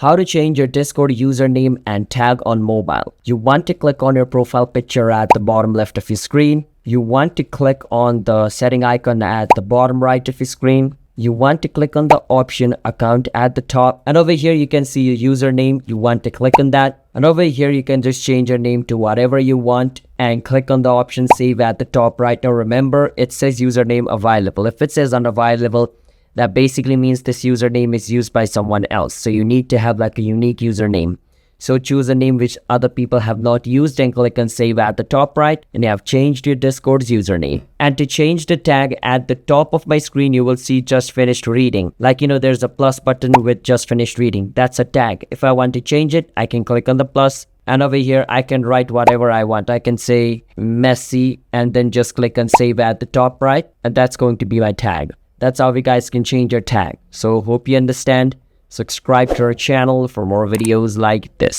How to change your Discord username and tag on mobile. You want to click on your profile picture at the bottom left of your screen. You want to click on the setting icon at the bottom right of your screen. You want to click on the option account at the top, and over here you can see your username. You want to click on that, and over here you can just change your name to whatever you want and click on the option save at the top right. Now remember, it says username available. If it says unavailable, that basically means this username is used by someone else. So you need to have like a unique username. So choose a name which other people have not used and click on save at the top right, and you have changed your Discord's username. And to change the tag at the top of my screen, you will see just finished reading. Like, there's a plus button with just finished reading. That's a tag. If I want to change it, I can click on the plus, and over here I can write whatever I want. I can say messy and then just click on save at the top right, and that's going to be my tag. That's how you guys can change your tag. So hope you understand. Subscribe to our channel for more videos like this.